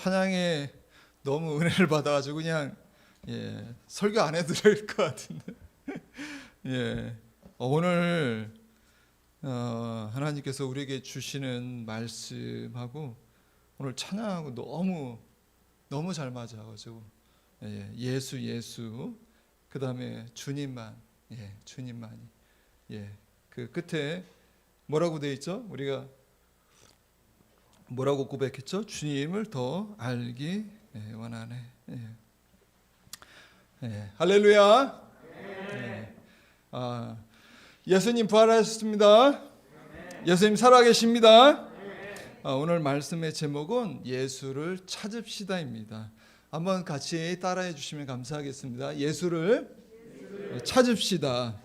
찬양에 너무 은혜를 받아가지고 그냥 설교 안 해도 될 것 같은데 오늘 하나님께서 우리에게 주시는 말씀하고 오늘 찬양하고 너무 잘 맞아가지고 예수 그 다음에 주님만 주님만이 그 끝에 뭐라고 돼 있죠? 우리가 뭐라고 고백했죠? 주님을 더 알기 원하네. 할렐루야. 예수님 부활하셨습니다. 예수님 살아계십니다. 오늘 말씀의 제목은 예수를 찾읍시다입니다. 한번 같이 따라해 주시면 감사하겠습니다. 예수를 찾읍시다.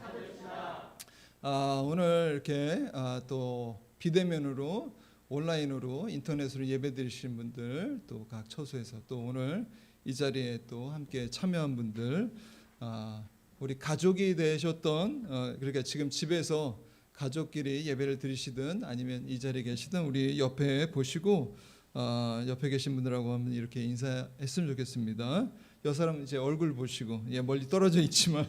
오늘 이렇게 또 비대면으로 온라인으로 인터넷으로 예배드리시는 분들, 또 각 처소에서 또 오늘 이 자리에 또 함께 참여한 분들, 우리 가족이 되셨던 그러니까 지금 집에서 가족끼리 예배를 드리시든 아니면 이 자리에 계시든 우리 옆에 보시고 옆에 계신 분들하고 한번 이렇게 인사했으면 좋겠습니다. 여 사람 이제 얼굴 보시고 멀리 떨어져 있지만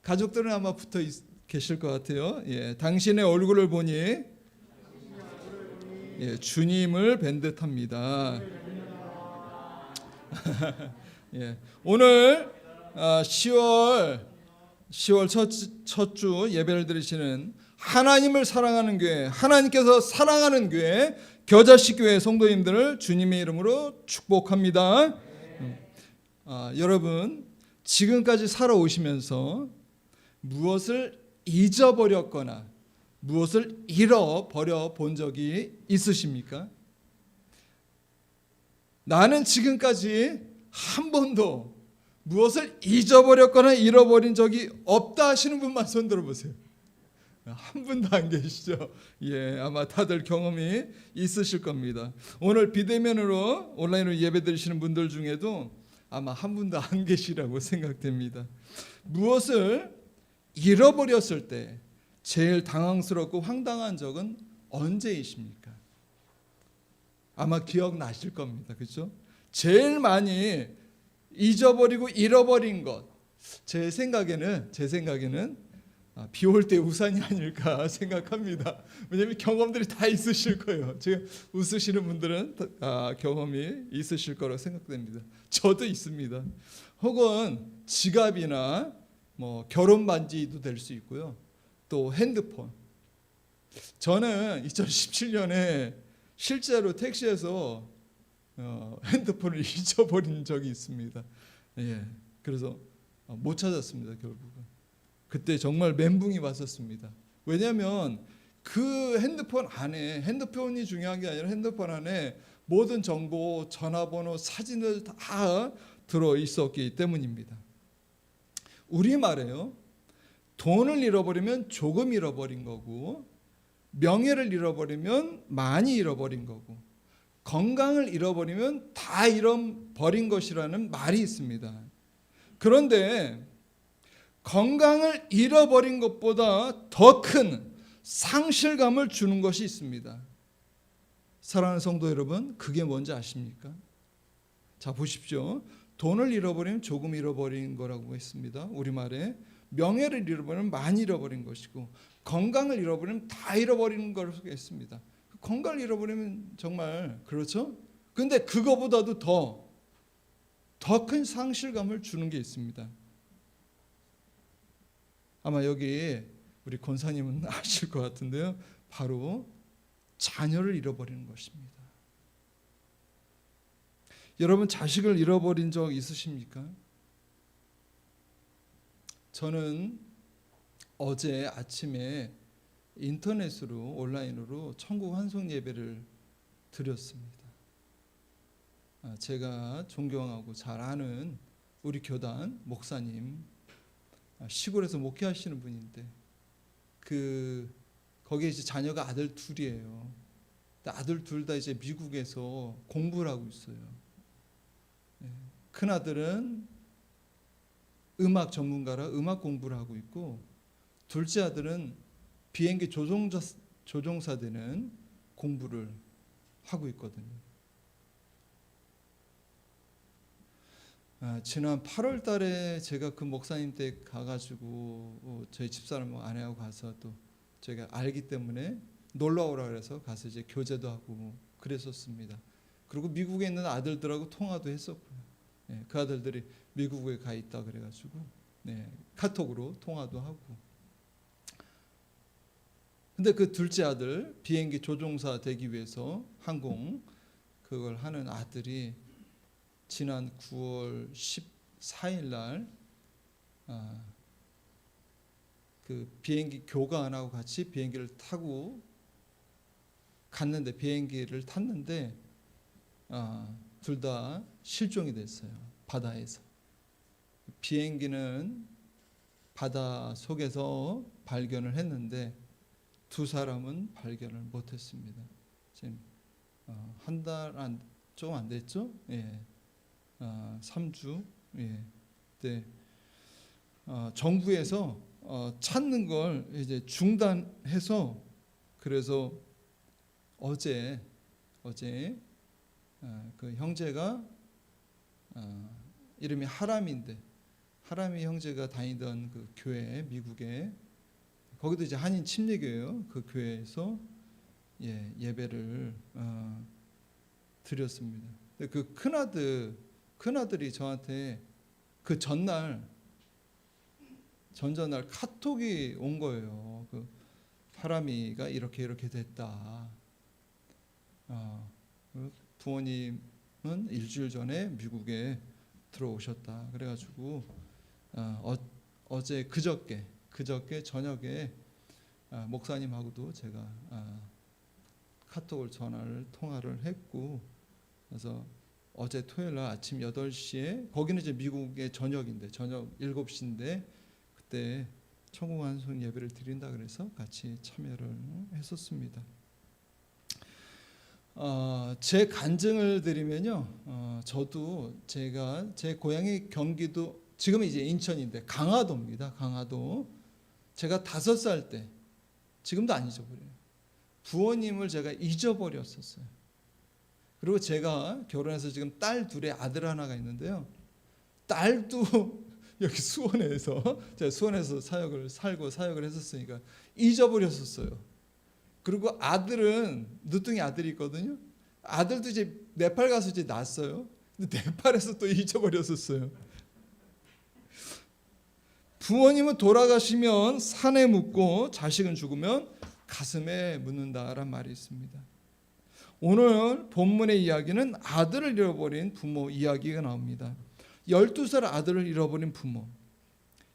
가족들은 아마 붙어 계실 것 같아요. 당신의 얼굴을 보니 주님을 뵌 듯합니다. 오늘 10월 첫 주 예배를 드리시는 하나님을 사랑하는 교회, 하나님께서 사랑하는 교회 겨자씨 교회 성도님들을 주님의 이름으로 축복합니다. 여러분 지금까지 살아오시면서 무엇을 잊어버렸거나 무엇을 잃어버려 본 적이 있으십니까? 나는 지금까지 한 번도 무엇을 잊어버렸거나 잃어버린 적이 없다 하시는 분만 손 들어보세요. 한 분도 안 계시죠? 아마 다들 경험이 있으실 겁니다. 오늘 비대면으로 온라인으로 예배드리시는 분들 중에도 아마 한 분도 안 계시라고 생각됩니다. 무엇을 잃어버렸을 때 제일 당황스럽고 황당한 적은 언제이십니까? 아마 기억나실 겁니다. 그렇죠? 제일 많이 잊어버리고 잃어버린 것, 제 생각에는 비 올 때 우산이 아닐까 생각합니다. 왜냐하면 경험들이 다 있으실 거예요. 지금 웃으시는 분들은 경험이 있으실 거라고 생각됩니다. 저도 있습니다. 혹은 지갑이나 결혼 반지도 될 수 있고요. 또 핸드폰. 저는 2017년에 실제로 택시에서 핸드폰을 잊어버린 적이 있습니다. 그래서 못 찾았습니다. 결국은. 그때 정말 멘붕이 왔었습니다. 왜냐하면 그 핸드폰 안에, 핸드폰이 중요한 게 아니라 핸드폰 안에 모든 정보, 전화번호, 사진들 다 들어 있었기 때문입니다. 우리말에요, 돈을 잃어버리면 조금 잃어버린 거고, 명예를 잃어버리면 많이 잃어버린 거고, 건강을 잃어버리면 다 잃어버린 것이라는 말이 있습니다. 그런데 건강을 잃어버린 것보다 더 큰 상실감을 주는 것이 있습니다. 사랑하는 성도 여러분, 그게 뭔지 아십니까? 자, 보십시오. 돈을 잃어버리면 조금 잃어버린 거라고 했습니다. 우리말에 명예를 잃어버리면 많이 잃어버린 것이고, 건강을 잃어버리면 다 잃어버리는 거라고 했습니다. 건강을 잃어버리면 정말 그렇죠? 근데 그거보다도 더 큰 상실감을 주는 게 있습니다. 아마 여기 우리 권사님은 아실 것 같은데요. 바로 자녀를 잃어버리는 것입니다. 여러분 자식을 잃어버린 적 있으십니까? 저는 어제 아침에 인터넷으로 온라인으로 천국 환송 예배를 드렸습니다. 제가 존경하고 잘 아는 우리 교단 목사님, 시골에서 목회하시는 분인데 거기에 이제 자녀가 아들 둘이에요. 아들 둘 다 이제 미국에서 공부를 하고 있어요. 큰 아들은 음악 전문가라 음악 공부를 하고 있고, 둘째 아들은 비행기 조종사 되는 공부를 하고 있거든요. 지난 8월 달에 제가 그 목사님 댁 가가지고 저희 집사람 아내하고 가서 또 제가 알기 때문에 놀러 오라 그래서 가서 이제 교제도 하고 그랬었습니다. 그리고 미국에 있는 아들들하고 통화도 했었고요. 그 아들들이 미국에 가 있다 그래가지고 카톡으로 통화도 하고. 근데 그 둘째 아들 비행기 조종사 되기 위해서 항공 그걸 하는 아들이 지난 9월 14일 날 그 비행기 교관하고 같이 비행기를 타고 갔는데 비행기를 탔는데 둘 다 실종이 됐어요. 바다에서. 비행기는 바다 속에서 발견을 했는데 두 사람은 발견을 못했습니다. 지금 한 달 조금 안 됐죠? 3주. 네. 정부에서 찾는 걸 이제 중단해서 그래서 어제 그 형제가 이름이 하람인데 하람이 형제가 다니던 그 교회 미국에 거기도 이제 한인 침례교회예요. 그 교회에서 예배를 드렸습니다. 그 큰아들이 저한테 그 전날 카톡이 온 거예요. 그 하람이가 이렇게 됐다. 부모님은 일주일 전에 미국에 들어오셨다. 그래가지고 어제 그저께 저녁에 목사님하고도 제가 카톡을 통화를 했고 그래서 어제 토요일 날 아침 8시에 거기는 이제 미국의 저녁인데 저녁 7시인데 그때 천국 환송 예배를 드린다 그래서 같이 참여를 했었습니다. 제 간증을 드리면요, 저도 제가 제 고향이 경기도 지금은 이제 인천인데 강화도입니다. 강화도. 제가 5살 때 지금도 안 잊어버려요. 부모님을 제가 잊어버렸었어요. 그리고 제가 결혼해서 지금 딸 둘에 아들 하나가 있는데요. 딸도 여기 수원에서 제가 수원에서 사역을 했었으니까 잊어버렸었어요. 그리고 아들은 늦둥이 아들이 있거든요. 아들도 이제 네팔 가서 이제 낳았어요. 근데 네팔에서 또 잊어버렸었어요. 부모님은 돌아가시면 산에 묻고 자식은 죽으면 가슴에 묻는다라는 말이 있습니다. 오늘 본문의 이야기는 아들을 잃어버린 부모 이야기가 나옵니다. 12살 아들을 잃어버린 부모.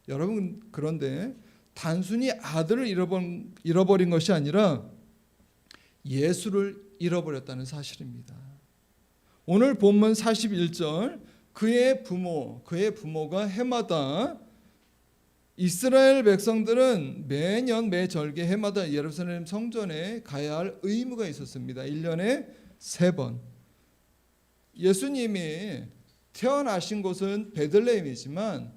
여러분 그런데 단순히 아들을 잃어버린 것이 아니라 예수를 잃어버렸다는 사실입니다. 오늘 본문 41절 그의 부모가 해마다 이스라엘 백성들은 매년 매절기 해마다 예루살렘 성전에 가야 할 의무가 있었습니다. 1년에 3번. 예수님이 태어나신 곳은 베들레헴이지만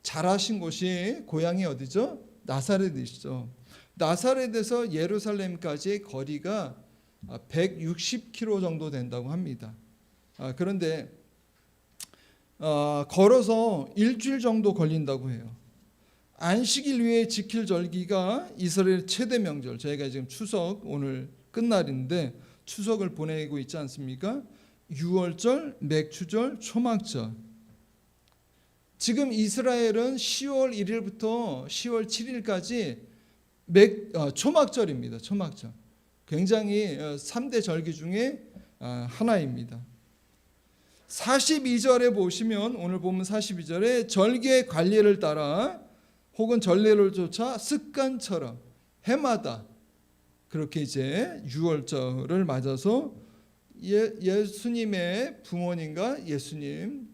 자라신 곳이 고향이 어디죠? 나사렛이죠. 나사렛에서 예루살렘까지의 거리가 160km 정도 된다고 합니다. 그런데 걸어서 일주일 정도 걸린다고 해요. 안식일 위에 지킬 절기가 이스라엘 최대 명절. 저희가 지금 추석 오늘 끝날인데 추석을 보내고 있지 않습니까? 유월절, 맥추절, 초막절. 지금 이스라엘은 10월 1일부터 10월 7일까지 초막절입니다. 초막절. 굉장히 3대 절기 중에 하나입니다. 42절에 보시면 오늘 보면 42절에 절기의 관례를 따라 혹은 전례를 쫓아 습관처럼 해마다 그렇게 이제 유월절을 맞아서 예수님의 부모님과 예수님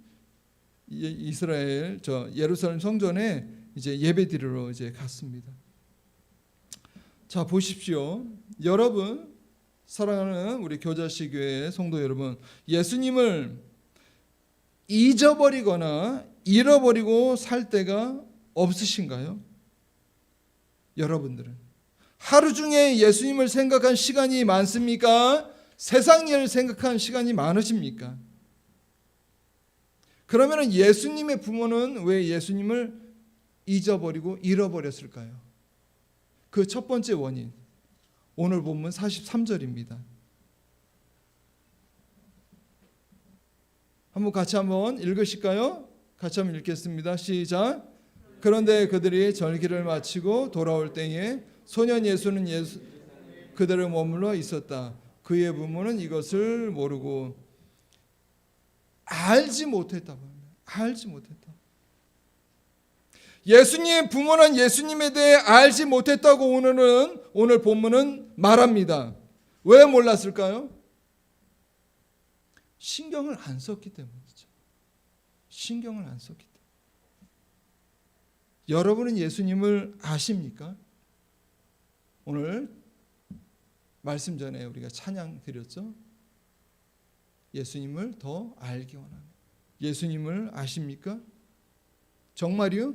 이스라엘 예루살렘 성전에 이제 예배드리러 이제 갔습니다. 자 보십시오. 여러분 사랑하는 우리 교자씨 교회 성도 여러분, 예수님을 잊어버리거나 잃어버리고 살 때가 없으신가요? 여러분들은 하루 중에 예수님을 생각한 시간이 많습니까? 세상 일을 생각한 시간이 많으십니까? 그러면 예수님의 부모는 왜 예수님을 잊어버리고 잃어버렸을까요? 그 첫 번째 원인, 오늘 본문 43절입니다. 같이 한번 읽으실까요? 같이 한번 읽겠습니다. 시작. 그런데 그들이 절기를 마치고 돌아올 때에 소년 예수는 그대로 머물러 있었다. 그의 부모는 이것을 모르고 알지 못했다. 알지 못했다. 예수님의 부모는 예수님에 대해 알지 못했다고 오늘 본문은 말합니다. 왜 몰랐을까요? 신경을 안 썼기 때문이죠. 신경을 안 썼기 때문에. 여러분은 예수님을 아십니까? 오늘 말씀 전에 우리가 찬양 드렸죠. 예수님을 더 알기 원합니다. 예수님을 아십니까? 정말이요?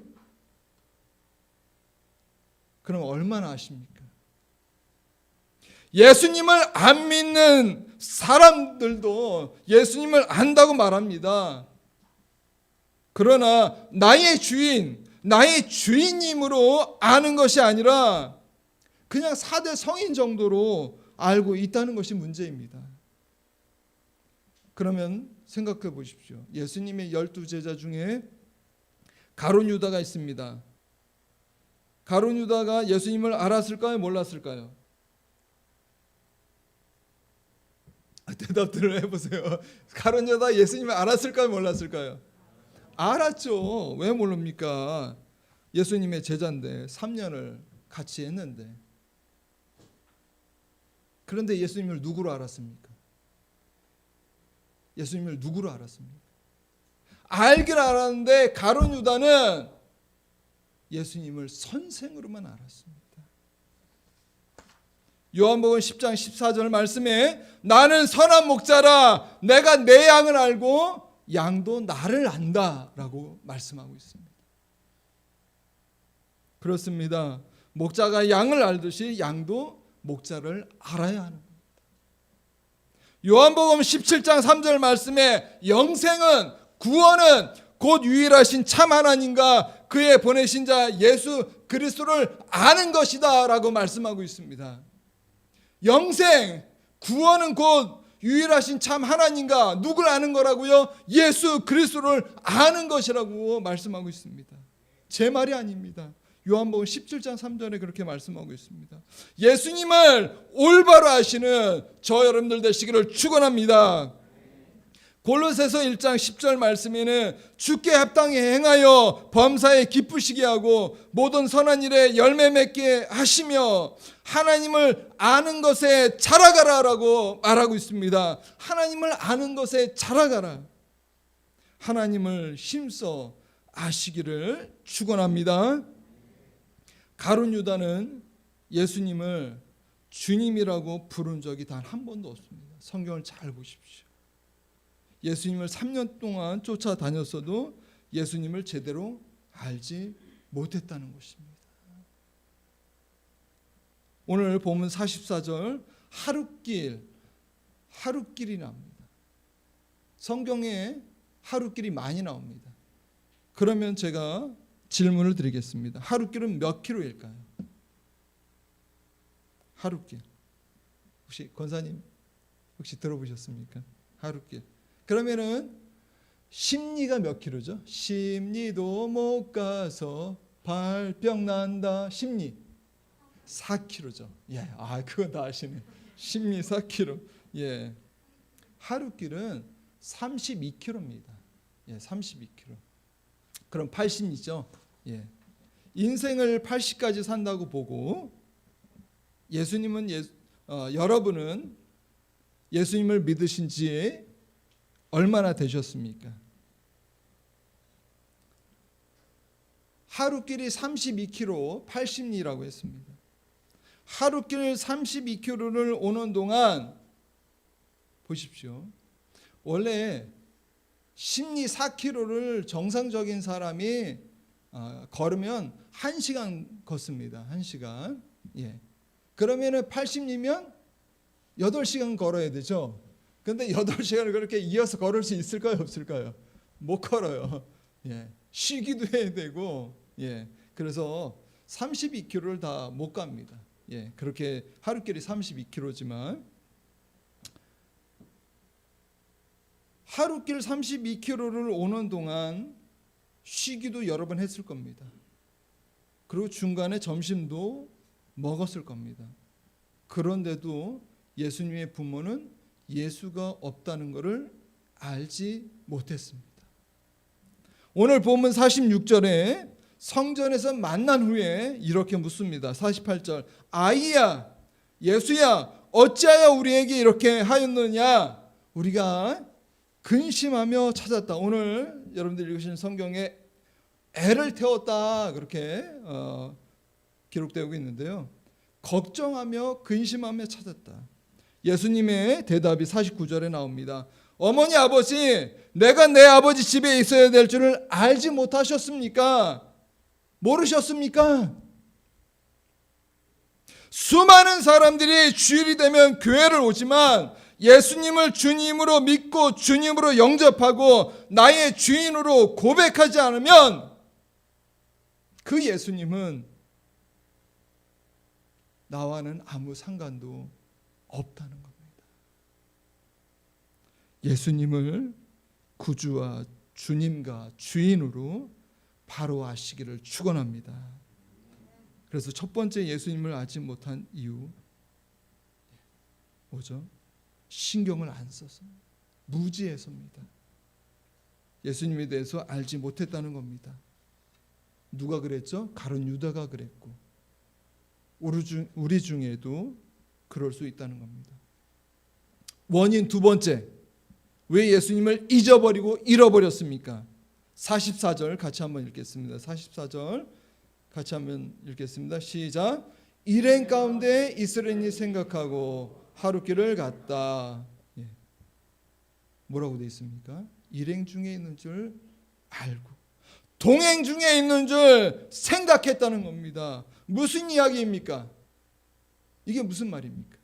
그럼 얼마나 아십니까? 예수님을 안 믿는 사람들도 예수님을 안다고 말합니다. 그러나 나의 주인님으로 아는 것이 아니라 그냥 4대 성인 정도로 알고 있다는 것이 문제입니다. 그러면 생각해 보십시오. 예수님의 12제자 중에 가룟 유다가 있습니다. 가룟 유다가 예수님을 알았을까요? 몰랐을까요? 대답들을 해보세요. 가룟 유다 예수님을 알았을까요? 몰랐을까요? 알았죠. 왜 모릅니까? 예수님의 제자인데 3년을 같이 했는데. 그런데 예수님을 누구로 알았습니까? 예수님을 누구로 알았습니까? 알긴 알았는데 가룟 유다는 예수님을 선생으로만 알았습니다. 요한복음 10장 14절 말씀에 나는 선한 목자라 내가 내 양을 알고 양도 나를 안다라고 말씀하고 있습니다. 그렇습니다. 목자가 양을 알듯이 양도 목자를 알아야 하는 겁니다. 요한복음 17장 3절 말씀에 영생은 구원은 곧 유일하신 참 하나님과 그의 보내신 자 예수 그리스도를 아는 것이다 라고 말씀하고 있습니다. 영생, 구원은 곧 유일하신 참 하나님과 누굴 아는 거라고요? 예수 그리스도를 아는 것이라고 말씀하고 있습니다. 제 말이 아닙니다. 요한복음 17장 3절에 그렇게 말씀하고 있습니다. 예수님을 올바로 아시는 저 여러분들 되시기를 축원합니다. 골로새서 1장 10절 말씀에는 주께 합당히 행하여 범사에 기쁘시게 하고 모든 선한 일에 열매 맺게 하시며 하나님을 아는 것에 자라가라라고 말하고 있습니다. 하나님을 아는 것에 자라가라. 하나님을 힘써 아시기를 축원합니다. 가룟 유다는 예수님을 주님이라고 부른 적이 단 한 번도 없습니다. 성경을 잘 보십시오. 예수님을 3년 동안 쫓아다녔어도 예수님을 제대로 알지 못했다는 것입니다. 오늘 본문 44절 하룻길이 나옵니다. 성경에 하룻길이 많이 나옵니다. 그러면 제가 질문을 드리겠습니다. 하룻길은 몇 킬로일까요? 하룻길. 혹시 권사님 혹시 들어보셨습니까? 하룻길. 그러면은 심리가 몇 킬로죠? 심리도 못 가서 발병 난다. 심리 4킬로죠. 예, 그건 다 아시네. 심리 4킬로. 예, 하룻길은 32킬로입니다. 예, 32킬로. 그럼 80이죠. 예, 인생을 80까지 산다고 보고 예수님은 여러분은 예수님을 믿으신 지 얼마나 되셨습니까? 하루길이 32km 80리라고 했습니다. 하루길 32km를 오는 동안 보십시오. 원래 심리 4km를 정상적인 사람이 걸으면 1시간 걷습니다. 1시간. 예. 그러면은 80리면 8시간 걸어야 되죠. 근데 8시간을 그렇게 이어서 걸을 수 있을까요? 없을까요? 못 걸어요. 예. 쉬기도 해야 되고, 예. 그래서 32km를 다 못 갑니다. 예. 그렇게 하루길이 32km지만 하루길 32km를 오는 동안 쉬기도 여러 번 했을 겁니다. 그리고 중간에 점심도 먹었을 겁니다. 그런데도 예수님의 부모는 예수가 없다는 것을 알지 못했습니다. 오늘 본문 46절에 성전에서 만난 후에 이렇게 묻습니다. 48절, 아이야, 예수야, 어찌하여 우리에게 이렇게 하였느냐? 우리가 근심하며 찾았다. 오늘 여러분들이 읽으신 성경에 애를 태웠다 그렇게 기록되고 있는데요. 걱정하며 근심하며 찾았다. 예수님의 대답이 49절에 나옵니다. 어머니 아버지, 내가 내 아버지 집에 있어야 될 줄을 알지 못하셨습니까? 모르셨습니까? 수많은 사람들이 주일이 되면 교회를 오지만 예수님을 주님으로 믿고 주님으로 영접하고 나의 주인으로 고백하지 않으면 그 예수님은 나와는 아무 상관도 없다는 겁니다. 예수님을 구주와 주님과 주인으로 바로 아시기를 축원합니다. 그래서 첫 번째 예수님을 알지 못한 이유 뭐죠? 신경을 안 써서, 무지해서입니다. 예수님에 대해서 알지 못했다는 겁니다. 누가 그랬죠? 가룟 유다가 그랬고 우리 중에도 그럴 수 있다는 겁니다. 원인 두 번째, 왜 예수님을 잊어버리고 잃어버렸습니까? 44절 같이 한번 읽겠습니다. 44절 같이 한번 읽겠습니다. 시작. 일행 가운데 있으려니 생각하고 하루길을 갔다. 예. 뭐라고 되어 있습니까? 일행 중에 있는 줄 알고 동행 중에 있는 줄 생각했다는 겁니다. 무슨 이야기입니까? 이게 무슨 말입니까?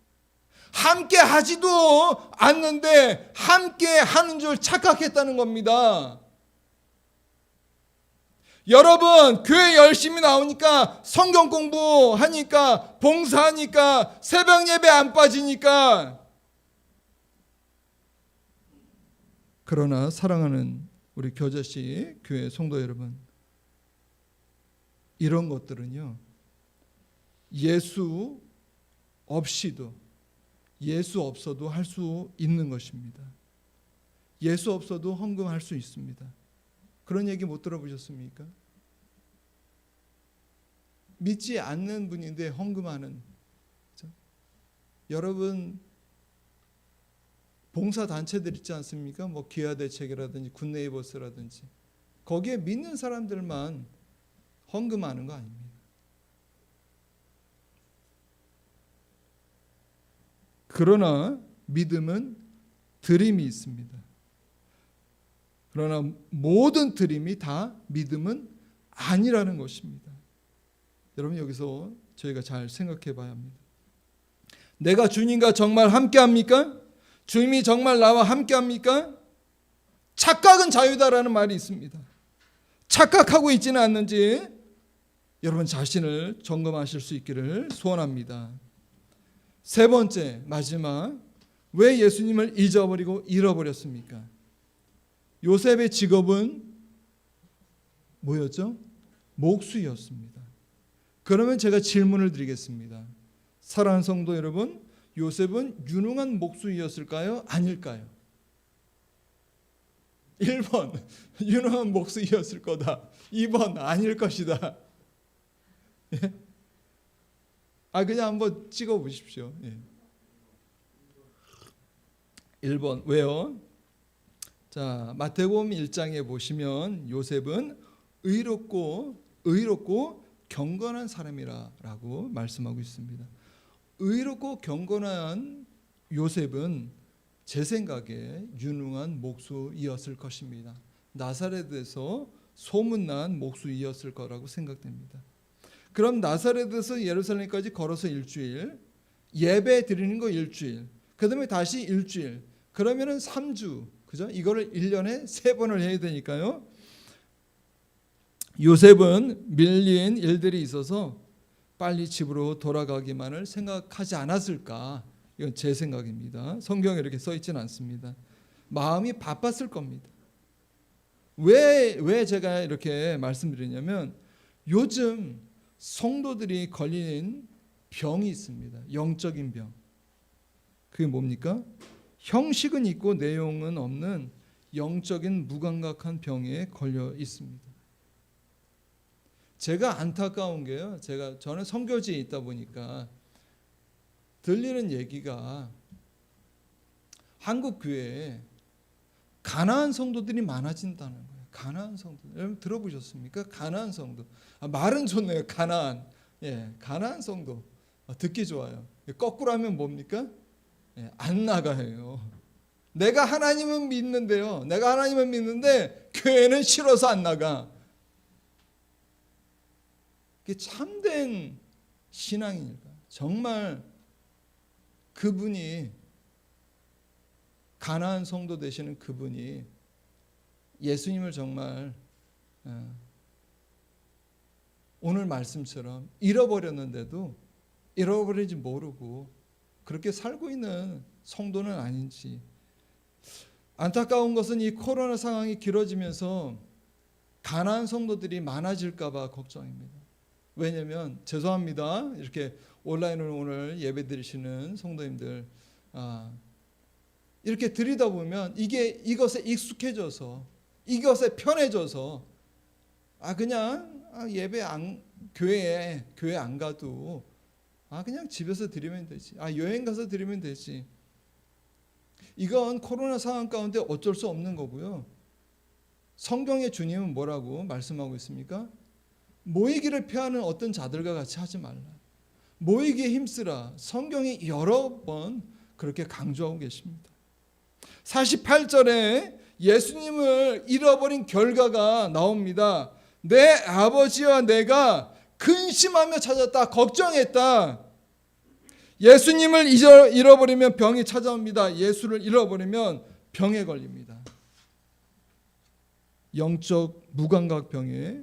함께 하지도 않는데 함께 하는 줄 착각했다는 겁니다. 여러분, 교회 열심히 나오니까 성경 공부하니까 봉사하니까 새벽 예배 안 빠지니까, 그러나 사랑하는 우리 겨자씨 교회 성도 여러분, 이런 것들은요 예수 없이도, 예수 없어도 할 수 있는 것입니다. 예수 없어도 헌금할 수 있습니다. 그런 얘기 못 들어보셨습니까? 믿지 않는 분인데 헌금하는, 그렇죠? 여러분 봉사단체들 있지 않습니까? 뭐 기아대책이라든지 굿네이버스라든지 거기에 믿는 사람들만 헌금하는 거 아닙니다. 그러나 믿음은 드림이 있습니다. 그러나 모든 드림이 다 믿음은 아니라는 것입니다. 여러분, 여기서 저희가 잘 생각해 봐야 합니다. 내가 주님과 정말 함께 합니까? 주님이 정말 나와 함께 합니까? 착각은 자유다라는 말이 있습니다. 착각하고 있지는 않는지 여러분 자신을 점검하실 수 있기를 소원합니다. 세 번째, 마지막, 왜 예수님을 잊어버리고 잃어버렸습니까? 요셉의 직업은 뭐였죠? 목수였습니다. 그러면 제가 질문을 드리겠습니다. 사랑하는 성도 여러분, 요셉은 유능한 목수였을까요? 아닐까요? 1번 유능한 목수였을 거다. 2번 아닐 것이다. 예? 그냥 한번 찍어 보십시오. 예. 1번 왜요? 자, 마태복음 1장에 보시면 요셉은 의롭고 경건한 사람이라고 말씀하고 있습니다. 의롭고 경건한 요셉은 제 생각에 유능한 목수이었을 것입니다. 나사렛에서 소문난 목수이었을 거라고 생각됩니다. 그럼 나사렛에서 예루살렘까지 걸어서 일주일, 예배 드리는 거 일주일, 그 다음에 다시 일주일, 그러면은 3주, 그죠? 이거를 1년에 3번을 해야 되니까요. 요셉은 밀린 일들이 있어서 빨리 집으로 돌아가기만을 생각하지 않았을까? 이건 제 생각입니다. 성경에 이렇게 써 있지는 않습니다. 마음이 바빴을 겁니다. 왜 제가 이렇게 말씀드리냐면 요즘 성도들이 걸리는 병이 있습니다. 영적인 병. 그게 뭡니까? 형식은 있고 내용은 없는 영적인 무감각한 병에 걸려 있습니다. 제가 안타까운 게요. 저는 선교지에 있다 보니까 들리는 얘기가 한국 교회에 가나안 성도들이 많아진다는 거예요. 가나안 성도. 여러분 들어보셨습니까? 가나안 성도. 말은 좋네요. 가나안. 예, 가나안 성도. 듣기 좋아요. 거꾸로 하면 뭡니까? 예, 안 나가요. 내가 하나님은 믿는데요. 내가 하나님은 믿는데 교회는 싫어서 안 나가. 그게 참된 신앙이니까. 정말 그분이 가나안 성도 되시는 그분이 예수님을 정말 오늘 말씀처럼 잃어버렸는데도 잃어버리지 모르고 그렇게 살고 있는 성도는 아닌지. 안타까운 것은 이 코로나 상황이 길어지면서 가나안 성도들이 많아질까 봐 걱정입니다. 왜냐하면 죄송합니다. 이렇게 온라인으로 오늘 예배 드리시는 성도님들 이렇게 드리다 보면 이것에 익숙해져서 이것에 편해져서 그냥 교회 안 가도 그냥 집에서 드리면 되지. 여행 가서 드리면 되지. 이건 코로나 상황 가운데 어쩔 수 없는 거고요. 성경의 주님은 뭐라고 말씀하고 있습니까? 모이기를 피하는 어떤 자들과 같이 하지 말라. 모이기에 힘쓰라. 성경이 여러 번 그렇게 강조하고 계십니다. 48절에 예수님을 잃어버린 결과가 나옵니다. 내 아버지와 내가 근심하며 찾았다. 걱정했다. 예수님을 잃어버리면 병이 찾아옵니다. 예수를 잃어버리면 병에 걸립니다. 영적 무감각병에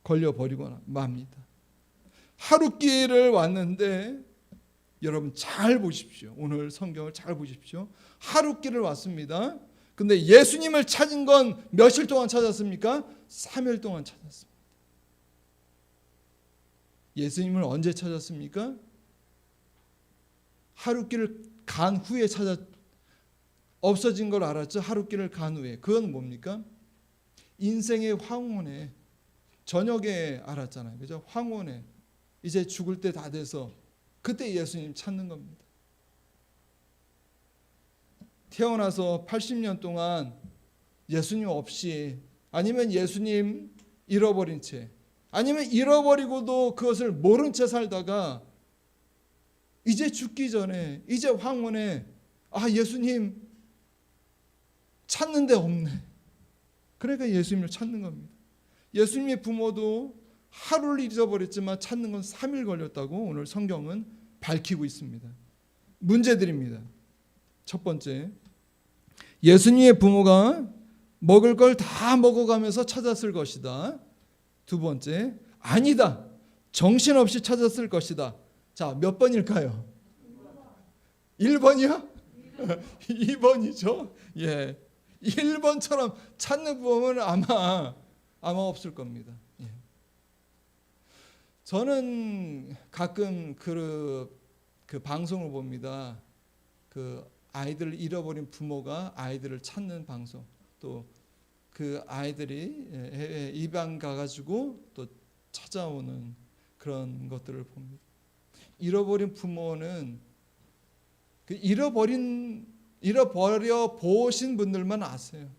걸려버리거나 맙니다. 하룻길을 왔는데 여러분 잘 보십시오. 오늘 성경을 잘 보십시오. 하룻길을 왔습니다. 근데 예수님을 찾은 건 며칠 동안 찾았습니까? 3일 동안 찾았습니다. 예수님을 언제 찾았습니까? 하룻길을 간 후에 없어진 걸 알았죠. 하룻길을 간 후에. 그건 뭡니까? 인생의 황혼에 저녁에 알았잖아요. 그죠? 황혼에 이제 죽을 때 다 돼서 그때 예수님 찾는 겁니다. 태어나서 80년 동안 예수님 없이 아니면 예수님 잃어버린 채 아니면 잃어버리고도 그것을 모른 채 살다가 이제 죽기 전에 이제 황혼에 예수님 찾는데 없네. 그러니까 예수님을 찾는 겁니다. 예수님의 부모도 하루를 잊어버렸지만 찾는 건 3일 걸렸다고 오늘 성경은 밝히고 있습니다. 문제드립니다. 첫 번째, 예수님의 부모가 먹을 걸 다 먹어가면서 찾았을 것이다. 두 번째, 아니다. 정신없이 찾았을 것이다. 자, 몇 번일까요? 1번이요? 2번이죠. 예. 1번처럼 찾는 부모는 아마 없을 겁니다. 예. 저는 가끔 그 방송을 봅니다. 그 아이들을 잃어버린 부모가 아이들을 찾는 방송. 또 그 아이들이 해외 이방 가가지고 또 찾아오는 그런 것들을 봅니다. 잃어버린 부모는 잃어버려 보신 분들만 아세요.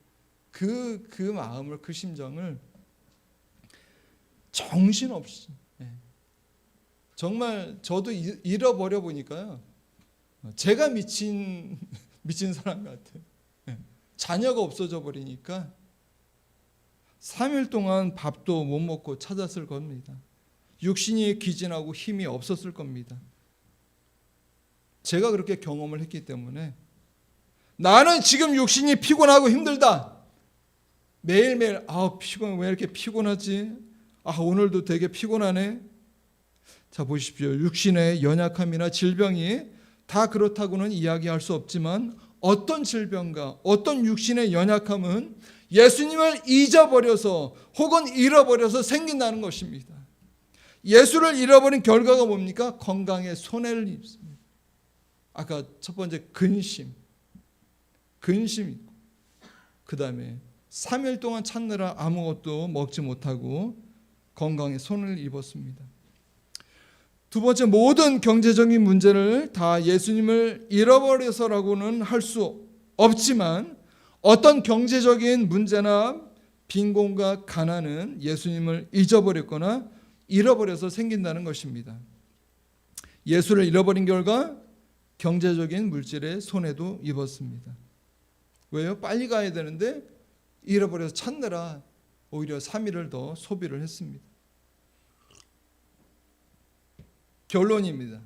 그 마음을, 그 심정을 정신없이 정말 저도 잃어버려 보니까요. 제가 미친 사람 같아요. 자녀가 없어져 버리니까 3일 동안 밥도 못 먹고 찾았을 겁니다. 육신이 기진하고 힘이 없었을 겁니다. 제가 그렇게 경험을 했기 때문에 나는 지금 육신이 피곤하고 힘들다. 매일매일 피곤, 왜 이렇게 피곤하지? 오늘도 되게 피곤하네. 자, 보십시오. 육신의 연약함이나 질병이 다 그렇다고는 이야기할 수 없지만 어떤 질병과 어떤 육신의 연약함은 예수님을 잊어버려서 혹은 잃어버려서 생긴다는 것입니다. 예수를 잃어버린 결과가 뭡니까? 건강에 손해를 입습니다. 아까 첫 번째 근심이 있고, 그 다음에 3일 동안 찾느라 아무것도 먹지 못하고 건강에 손해를 입었습니다. 두 번째, 모든 경제적인 문제를 다 예수님을 잃어버려서라고는 할 수 없지만 어떤 경제적인 문제나 빈곤과 가난은 예수님을 잊어버렸거나 잃어버려서 생긴다는 것입니다. 예수를 잃어버린 결과 경제적인 물질의 손해도 입었습니다. 왜요? 빨리 가야 되는데 잃어버려서 찾느라 오히려 3일을 더 소비를 했습니다. 결론입니다.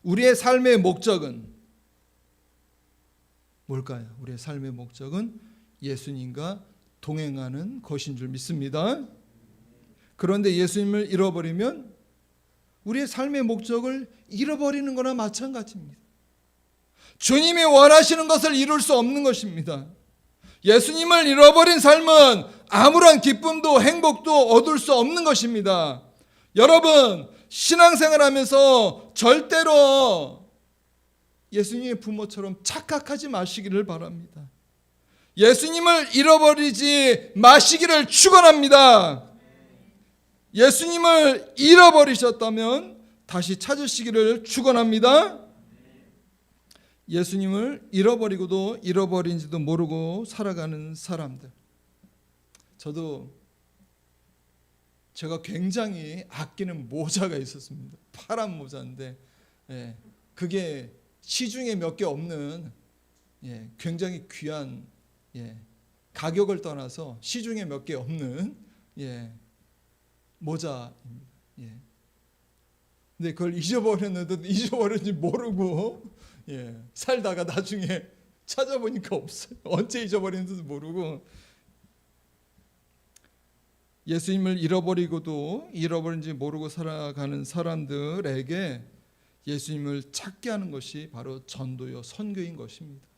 우리의 삶의 목적은 뭘까요? 우리의 삶의 목적은 예수님과 동행하는 것인 줄 믿습니다. 그런데 예수님을 잃어버리면 우리의 삶의 목적을 잃어버리는 거나 마찬가지입니다. 주님이 원하시는 것을 이룰 수 없는 것입니다. 예수님을 잃어버린 삶은 아무런 기쁨도 행복도 얻을 수 없는 것입니다. 여러분, 신앙생활하면서 절대로 예수님의 부모처럼 착각하지 마시기를 바랍니다. 예수님을 잃어버리지 마시기를 축원합니다. 예수님을 잃어버리셨다면 다시 찾으시기를 축원합니다. 예수님을 잃어버리고도 잃어버린지도 모르고 살아가는 사람들. 제가 굉장히 아끼는 모자가 있었습니다. 파란 모자인데 그게 시중에 몇 개 없는 굉장히 귀한 가격을 떠나서 시중에 몇 개 없는 모자입니다. 근데 그걸 잊어버렸는데도 잊어버렸는지 모르고 살다가 나중에 찾아보니까 없어요. 언제 잊어버렸는지도 모르고. 예수님을 잃어버리고도 잃어버린지 모르고 살아가는 사람들에게 예수님을 찾게 하는 것이 바로 전도요 선교인 것입니다.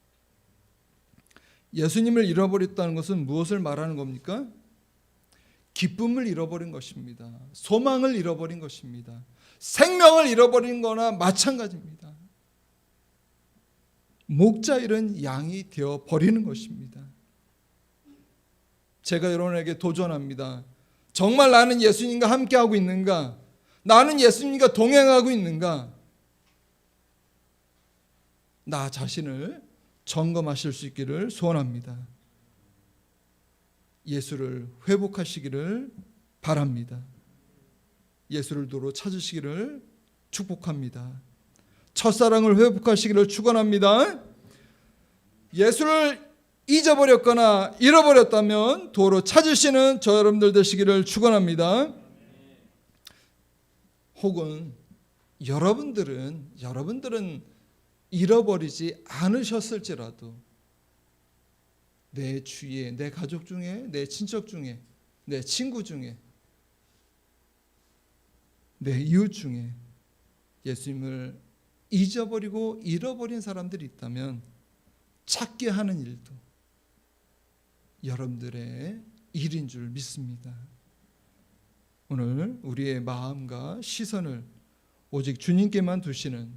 예수님을 잃어버렸다는 것은 무엇을 말하는 겁니까? 기쁨을 잃어버린 것입니다. 소망을 잃어버린 것입니다. 생명을 잃어버린 거나 마찬가지입니다. 목자 잃은 양이 되어 버리는 것입니다. 제가 여러분에게 도전합니다. 정말 나는 예수님과 함께하고 있는가? 나는 예수님과 동행하고 있는가? 나 자신을 점검하실 수 있기를 소원합니다. 예수를 회복하시기를 바랍니다. 예수를 도로 찾으시기를 축복합니다. 첫사랑을 회복하시기를 축원합니다. 예수를 잊어버렸거나 잃어버렸다면 도로 찾으시는 저 여러분들 되시기를 축원합니다. 혹은 여러분들은 잃어버리지 않으셨을지라도 내 주위에, 내 가족 중에, 내 친척 중에, 내 친구 중에, 내 이웃 중에 예수님을 잊어버리고 잃어버린 사람들이 있다면 찾게 하는 일도 여러분들의 일인 줄 믿습니다. 오늘 우리의 마음과 시선을 오직 주님께만 두시는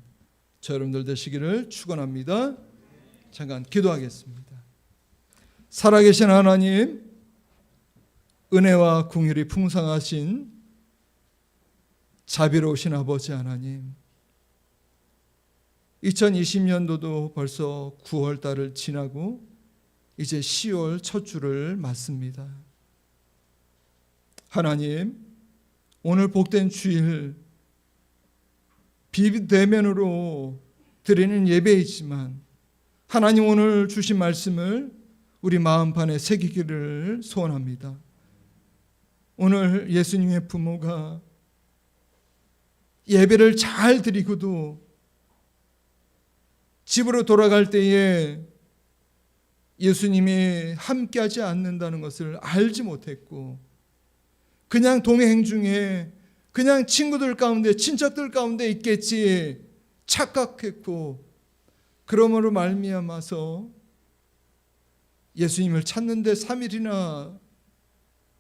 저 여러분들 되시기를 축원합니다. 잠깐 기도하겠습니다. 살아계신 하나님, 은혜와 긍휼이 풍성하신 자비로우신 아버지 하나님, 2020년도도 벌써 9월 달을 지나고 이제 10월 첫 주를 맞습니다. 하나님, 오늘 복된 주일 비대면으로 드리는 예배이지만 하나님 오늘 주신 말씀을 우리 마음판에 새기기를 소원합니다. 오늘 예수님의 부모가 예배를 잘 드리고도 집으로 돌아갈 때에 예수님이 함께하지 않는다는 것을 알지 못했고 그냥 동행 중에 그냥 친구들 가운데 친척들 가운데 있겠지 착각했고 그러므로 말미암아서 예수님을 찾는데 3일이나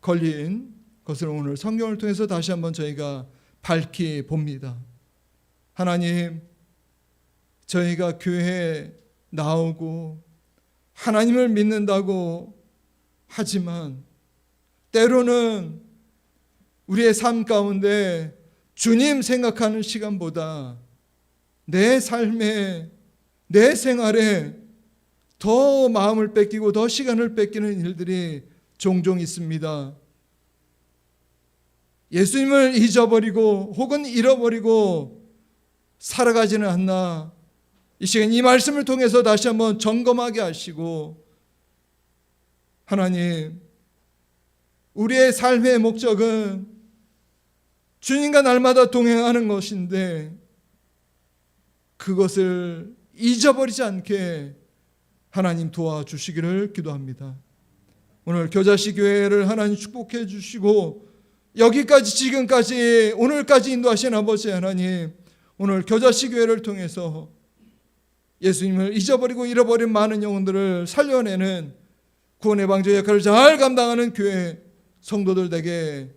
걸린 것을 오늘 성경을 통해서 다시 한번 저희가 밝히 봅니다. 하나님, 저희가 교회에 나오고 하나님을 믿는다고 하지만 때로는 우리의 삶 가운데 주님 생각하는 시간보다 내 삶에 내 생활에 더 마음을 뺏기고 더 시간을 뺏기는 일들이 종종 있습니다. 예수님을 잊어버리고 혹은 잃어버리고 살아가지는 않나. 이 시간 이 말씀을 통해서 다시 한번 점검하게 하시고 하나님, 우리의 삶의 목적은 주님과 날마다 동행하는 것인데 그것을 잊어버리지 않게 하나님 도와주시기를 기도합니다. 오늘 겨자씨 교회를 하나님 축복해 주시고 여기까지 지금까지 오늘까지 인도하신 아버지 하나님, 오늘 겨자씨 교회를 통해서 예수님을 잊어버리고 잃어버린 많은 영혼들을 살려내는 구원의 방주 역할을 잘 감당하는 교회 성도들 되게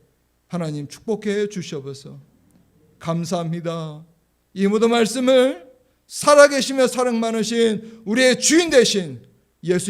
하나님 축복해 주시옵소서. 감사합니다. 이 모든 말씀을 살아계시며 사랑 많으신 우리의 주인 되신 예수님